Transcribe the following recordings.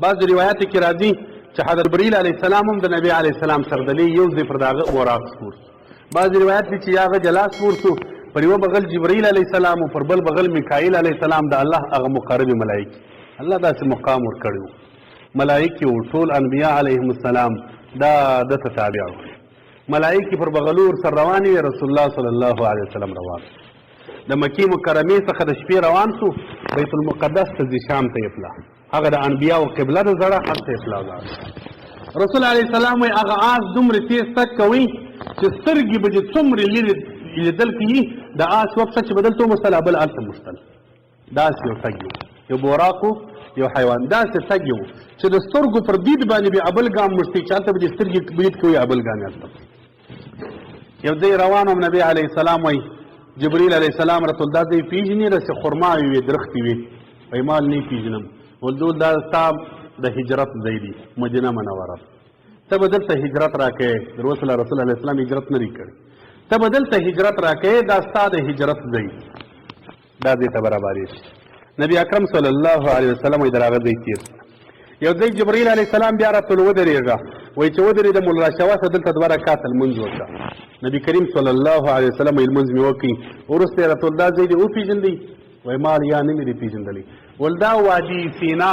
بعض روایت کې راځي چې حضرت جبرئیل علیه السلام هم د نبی علیه السلام سره دلی یو ځای پر داغه اوراق سپور بعض روایت دي چې هغه جلا سپور شو پر یو بغل جبرئیل علیه السلام او پر بل بغل میکائیل علیه السلام د الله هغه مقرب ملائکه الله داسې مقام ورکړو ملائکه او ټول انبیاء علیهم السلام دا د تابع ملائکه پر بغلور سره رواني رسول الله صلی الله علیه وسلم روان د مکی مکرمه څخه د شپې روان شو بیت المقدس ته شام ته یپلا هغه د انبیاء او قبله د زړه حق ته یپلا رسول علیه السلام وی هغه آس دومره تیز تک کوي چې سترګې به څومره لیدل کیږي د آس وخت چې بدلته مستل بل الته مستل داس یو تګیو یو بوراکو یو حیوان داسې تګیو چې د سترګو پر دید باندې به ابل ګام مشتي چاته به سترګې بید کوي ابل ګام یالته یو ځای روانو نبی علیه السلام وی جبرئیل علیه السلام رسول الله دې پیژنې رسې خرما وي درختي وي ایمان نه پیژنم ولدول دا تام د هجرت ځای دی مدینه منوره ته بدل ته هجرت راکې رسول الله علیه السلام هجرت نه کړی ته بدل ته هجرت راکې دا ستاسو هجرت ځای دا دې ته برابرې نبی اکرم صلی الله علیه وسلم دراغه ځای تیر یو ځای جبرئیل علیه السلام بیا راته ودرېږه وای چې ودرېده مولا شواس دلته دوه رکعات المنځ وکړه نبی کریم صلی الله علیه وسلم المنځ مې وکړي ورسته رسول الله ځای دې وپېژندی وای مال یا نه مې پیژندلی ولدا وادي سینا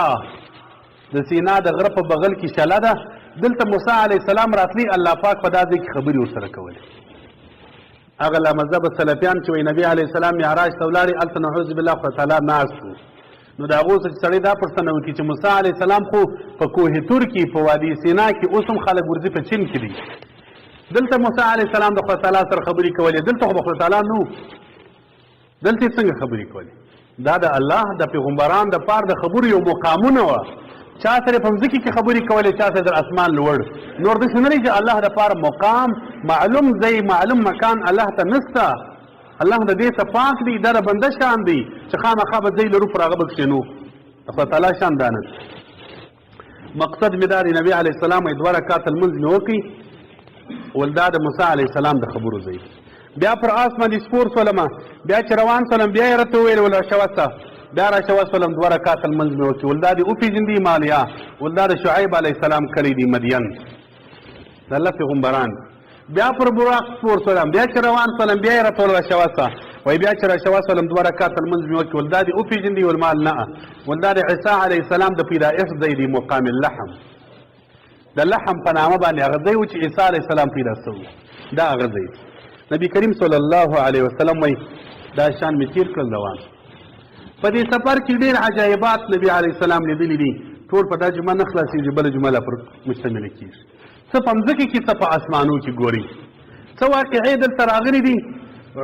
د سینا د غره په بغل کې شاله ده دلته موسی علیه السلام راتلی الله پاک په داسې کې خبرې ورسره کولې هغه لا مذهب سلفیان چې وای نبی علیه السلام معراج ته ولاړې هلته نعوذ بالله تعالی ناست وو نو د هغو څخه سړی دا پوښتنه وکړي چې موسی علیه السلام خو په کوه تور کې په وادي سینا کې اوس هم خلک ورځي په چین کې دي دلته موسی علیه السلام د خدای تعالی سره خبرې کولې دلته خو خدای تعالی نو دلته څنګه خبرې کولې دا د الله د پیغمبران د پاره د خبرو یو مقامونه و چا سره په ځکه کې خبرې کولې چا سره د اسمان لوړ نور د شنري چې الله د پاره مقام معلوم ځای معلوم مکان الله ته نستا الله د دې ته پاک دی در بنده شان دی چې خامخا به ځای لرو پر هغه بکشنو خدای تعالی شان دانه مقصد مداري نبی علیه السلام دوه رکعات المنځ مې وکړي ولدا د موسی علیه السلام د خبرو ځای بیا پر آسمان سپور سولما بیا چې روان سولم بیا یې راته وویل ولا شوسته بیا را شوه سولم دوه رکعات المنځ مې وکړي ولدا دې وپېژندي مالیا ولدا د شعیب علیه السلام کلی دی مدین د الله پیغمبران بیا پر براق سپور سولم بیا چې روان سولم بیا یې راته ولا شوسته وای بیا چې را شوه سولم دوه رکعات المنځ مې وکړي ولدا دې وپېژندي والمال نه ولدا د عیسی علیه السلام د پیدایښت ځای دی مقام اللحم د لحم په نامه باندې هغه ځای و چې عیسی علیه السلام پیدا شوی دا هغه ځای نبی کریم صلی الله علیه وسلم وای دا شان می تیر کړل روان په دې سفر کې ډېر عجایبات نبی علیه السلام لیدلي دي ټول په دا جمعه نه خلاصېږي بله جمعه لا پر مشتمله کېږي څه په مځکه کې څه په اسمانو کې ګوري څه واقعې دلته راغلي دي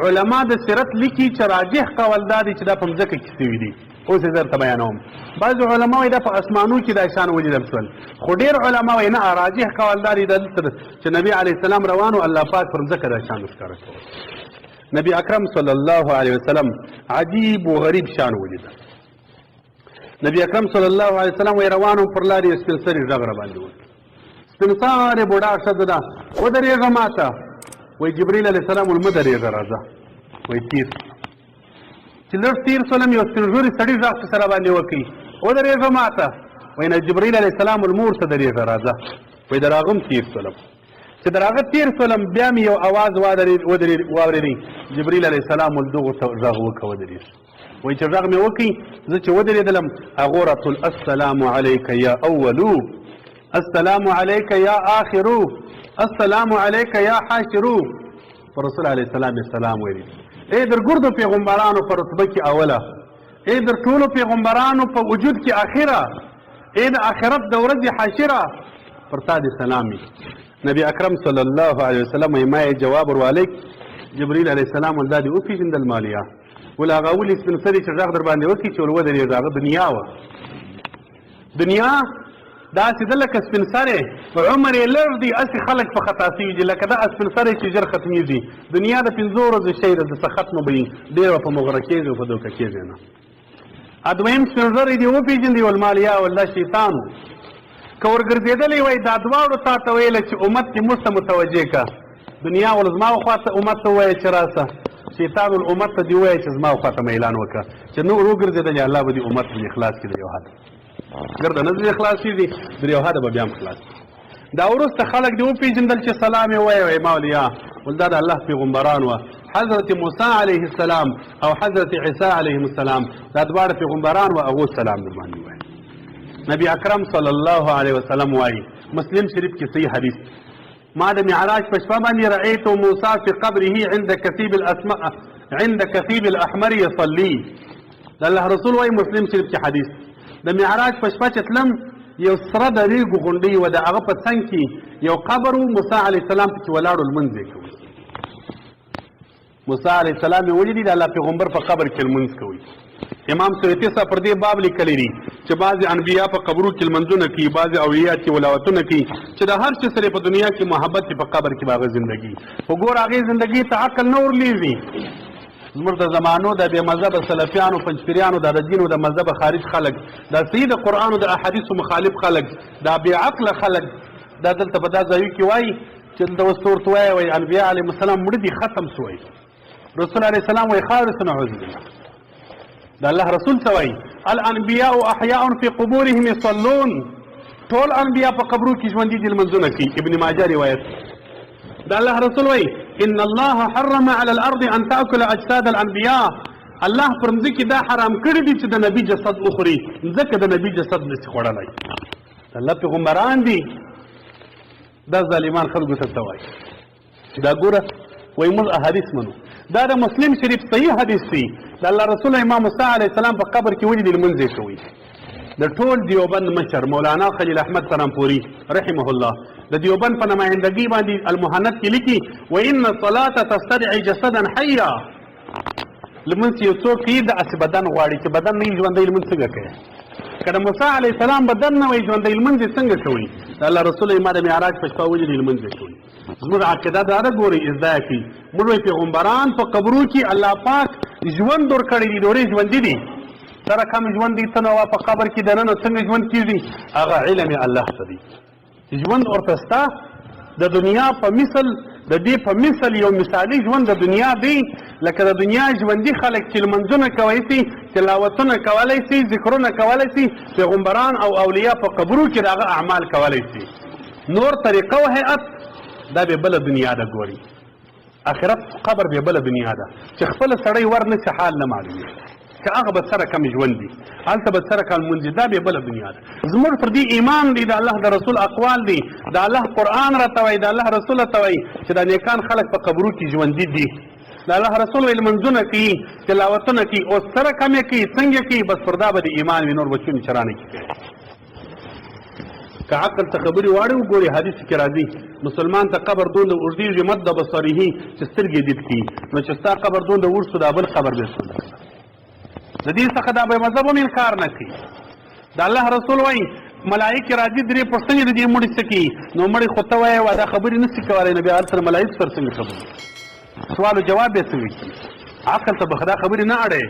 علما د سیرت لیکي چې راجح قول دا دی چې دا په مځکه کې سوي دي اوس یې درته بیانوم بعض علما وایي دا په اسمانو کې دا شان ولیدل شول خو ډېر علما وایي نه راجح قول دا دی چې نبی علیه السلام روانو الله پاک پر مځکه دا شان ښکاره کول نبی اکرم صلی الله علیه وسلم عجیب و غریب شان ولیدل نبی اکرم صلی الله علیه وسلم وایي روانو پر لارې سپین سرې غږ راباندې وکړ سپین سارې بوډا ښځه ده ودرېږه ماته وایي جبرئیل علیه السلام ول مه درېږه راځه وایي تیر چې لږ تیر سولم یو سپین ږیري سړي غږ په سره باندې وکړي ودرېږه ماته وایي نه جبرئیل علیه السلام ول مور ته درېږه راځه وایي د راغم تیر سولم چې د راغه تیر سولم بیا مې یو اواز واورېدی جبرئیل علیه السلام ول دغو ته غږ وکړه ودرېږه وایي چې غږ مې وکړي زه چې ودرېدلم هغو راته السلام علیک یا اولو السلام علیک یا آخرو السلام علیک یا حاشرو پر رسول علیه السلام السلام ویلي ای در ګردو پیغمبرانو په رتبه کې اوله ای در ټولو پیغمبرانو په وجود کې آخره ای د آخرت د ورځې حاشره پر تا دې سلامي نبی اکرم صلی الله علیه وسلم ما یې جواب وروالیک جبرئیل علیه السلام ول دا دې وپېژندل مالیا ول هغه ولې سپین سرې چې غږ در باندې وکړي چې ور ودرېږه هغه دنیا وه دنیا داسې ده لکه سپین سرې په عمر یې لږ دی هسې خلک په خطا سوي دي لکه دا سپین سرې چې ژر ختمېږي دنیا د 5 ورځو شی ده څه ختمه به وي ډېر به په مغره کېږي او په دوکه کېږي نه دویم سپین سرې دې وپېژندي والمالیا والله شیطان که ورګرځېدلی وای دا دواړو تا ته ویله چې امت دې موږ ته متوجه که دنیا ول زما خواته امت ته ووایه چې راسه شیطان الامت ته دې ووایه چې زما خواته میلان وکړه چې نور وګرځېدلې الله به دې امت په اخلاص کړي یو حد ګرده نظر خلاصې دي درې هدا به بیا هم خلاص دا وروسته خلک دې وپېژندل چې سلام یې وایي مولیا ول دا د الله پیغمبران وه حضرت موسی علیه السلام او حضرت عیسی علیهم السلام دا دواړه پیغمبران وه هغو سلام در باندې وایي نبی اکرم صلی الله علیه وسلم وایي مسلم شریف کې صحیح حدیث ما د معراج په شپه باندې رأیت موسی فی قبره عند کثیب الاحمر یصلي د الله رسول وایي مسلم شریف کې حدیث د معراج په شپه چې تلم یو سره د ریګو غونډۍ وه د هغه په څنګ کې یو قبر و موسی علیه السلام پکې ولاړو لمونځ یې کوي موسی علیه السلام یې ولیدي د الله پیغمبر په قبر کې لمونځ کوي امام سیوطي صاحب پر دې باب لیکلی دي چې بعضې انبیا په قبرو کې لمنځونه کوي بعضې اولیا چې ولاوتونه کوي چې د هر څه سره په دنیا کې محبت په قبر کې به هغه زندګي خو ګور هغې زندګي ته عقل نه ورلیږي زموږ د زمانو د بې مذهبه سلفیانو پنجپیریانو د دینو د مذهبه خارج خلک دا صحیح د قرآن او د احادیثو مخالف خلک دا بې عقله خلک دا دلته په دا ځایو کې وایي چې دلته اوس ته ورته وایي انبیا علیهم السلام مړه دي ختم سوی رسول علیه السلام وایي خالص نعوذ بالله د الله رسول څه وایي الانبیاء احیاء فی قبورهم یصلون ټول انبیا په قبرو کې ژوندي دي لمنځونه کوي ابن ماجه روایت د الله رسول وایي ان الله حرم على الارض ان تاكل اجساد الانبیاء الله پر مځکې دا حرام کړي دي چې د نبي جسد وخوري ځکه د نبي جسد نشي خوړلی الله پیغمبران دي دا ظالمان خلکو ته څه وایي دا ګوره وایي موږ احادیث منو دا د مسلم شریف صحیح حدیث دی د الله رسول امام موسی علیه السلام په قبر کې ولیدي لمونځ یې کوي د ټول دیوبند مشر مولانا خلیل احمد سرمپوري رحمه الله د دیوبند په نمایندګۍ باندې المهند کې لیکي وان الصلاه تستدعي جسدا حیا لمونځ یو څوک کوي داسې بدن غواړي چې بدن نه وي ژوندی لمونځ څنګه کوي که د موسی علیه السلام بدن نه وي ژوندی لمونځ یې څنګه کوي د الله رسول ما د معراج په شپه ولیدي لمونځ یې کوي زموږ عقیده دا ده ګورئ زده کړي موږ وایي پیغمبران په قبرو کې الله پاک ژوند ورکړی دي ډېرې ژوندي دي سره کم ژوند دي څه نه وه په قبر کې دننه څنګه ژوند کېږي هغه علم یې الله ته دی ژوند ورته سته د دنیا په مثل د دې په مثل یو مثالي ژوند د دنیا دی لکه د دنیا ژوندي خلک چې لمنځونه کولی شي تلاوتونه کولی شي ذکرونه کولی شي پیغمبران او اولیا په قبرو کې د هغه اعمال کولی شي نور طریقه و هیئت دا به بله دنیا ده ګوري آخرت قبر به بله دنیا ده چې خپله سړی ور نشي حال نه معلومېږي که هغه به سره کم ژوند دي هلته به سره کم لمونځ دي دا به بله دنیا ده زموږ پر دې ایمان دی د الله د رسول اقوال دي د الله قرآن راته وایي د الله رسول راته وایي چې دا نیکان خلک په قبرو کې ژوندي دي د الله رسول وایي لمونځونه کوي تلاوتونه کوي اوس سره کم یې کوي څنګه کوي بس پر دا به د ایمان وي نور به چونې چرانه کې کوي که عقل ته خبرې واړې وګورې حدیث کې راځي مسلمان ته قبر دومره اوږدېږي مد بصره چې سترګې دید کړي نو چې ستا قبر دومره اوږد سو دا بل قبر بې سو د دې څخه دا بې مذهب هم انکار نه کوي د الله رسول وایي ملایکې راځي درې پوښتنې د دې مړي څه کوي نو مړي خو ته وایې دا خبرې نه شي کولی نو بیا هلته ملایک سره څنګه خبرې سوال و جواب بیا څنګه کړي عقل ته به دا خبرې نه اړې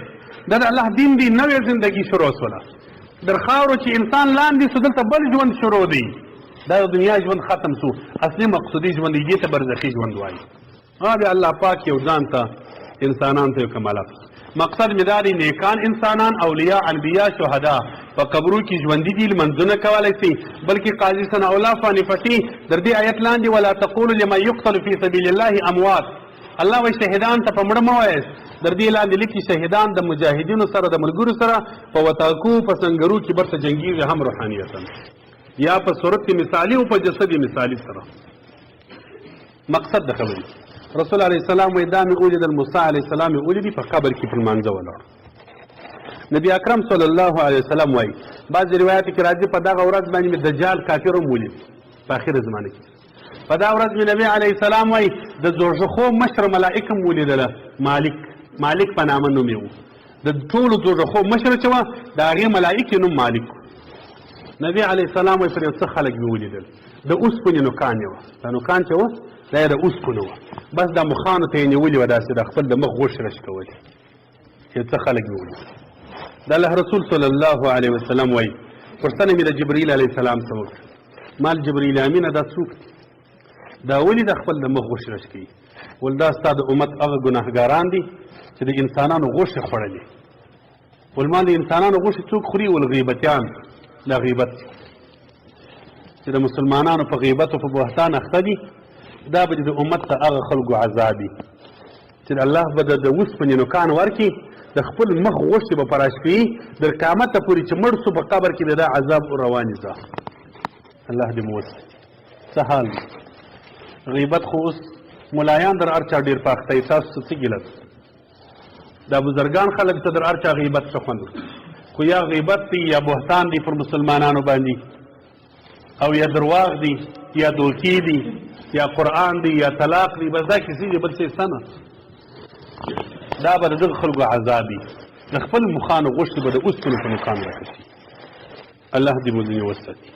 دا د الله دین دی نوې زندګي شروع شوله در خاورو چې انسان لاندې سو دلته بل ژوند شروع دی دا د دنیا ژوند ختم سو اصلي مقصودي ژوند دی دې ته برزخي ژوند وایي بیا الله پاک یو ځان ته انسانان ته یو کمالات مقصد مې دا دی نیکان انسانان اولیاء انبیا شهدا په قبرو کې ژوندي دي لمنځونه کولی شي بلکې قاضي ثناء الله فاني پټي در دې آیت لاندې ولا تقولوا لمن يقتل في سبيل الله اموات الله وایي شهیدان ته په مړه مه وایاست در دې لاندې لیکي شهیدان د مجاهدینو سره د ملګرو سره په وتاکو په سنګرو کې برته جنګیږي هم روحانیتا یا په صورت کې مثالي او په جسد مثالي سره مقصد د خبرې رسول علیه السلام وایي دا مې ولیدل موسی علیه السلام یې ولیدي په قبر کې په لمانځه ولاړ نبی اکرم صلی الله علیه وسلم وایي بعضې روایاتو کې راځي په دغه ورځ باندې مې دجال کافر هم ولید په اخره زمانه کې په دا ورځ مې نبی علیه السلام وایي د دوزخو مشر ملائکه هم ولیدله مالک په نامه نوم یې و د ټولو دوزخو مشر چې وه د هغې ملائکې نوم مالک نبی علیه السلام وایي پر یو څه خلک مې ولیدل د اوسپنې نوکان یې وه دا نوکان چې وه دا یې د اوسپنو وه بس دا مخانو ته یې نیولې وه داسې د خپل د مخ غوښې رش کولې چې څه خلک مې ولیدل د الله رسول صلی الله علیه وسلم وایي پوښتنه مې د جبرائیل علیه السلام څخه وکړه مال جبرائیل امینه دا څوک دا ولې د خپل د مخ غوښې رش کوي ول دا ستا د امت هغه ګناهګاران دي چې د انسانانو غوښې خوړلې ول ما د انسانانو غوښې څوک خوري ول غیبتیان دا غیبت چې د مسلمانانو په غیبت او په بهتان اخته دي دا به د امت ته هغه خلکو عذابي چې الله به د اوسپنې نوکان ورکړي د خپل مخ غوښتې به پراشپي تر قیامته پورې چې مړ سو په قبر کې د دا عذاب روانې ځه الله دې مو وسي څه حال غیبت خو اوس ملایان در هر چا ډېر پاخته تاسو څه ګیله دا بزرګان خلک ته در هر چا غیبت څه خوند خو یا غیبت دی یا بهتان دی پر مسلمانانو باندې او یا درواغ دی یا دوکې دی یا قرآن دی یا طلاق دی بس دا کسی دی بل څه شته نه دا به د دغه خلکو عذابي د خپل مخانو غوښتې به د اوسپنو په نوکان راکشي الله دې مو ځینې وساتي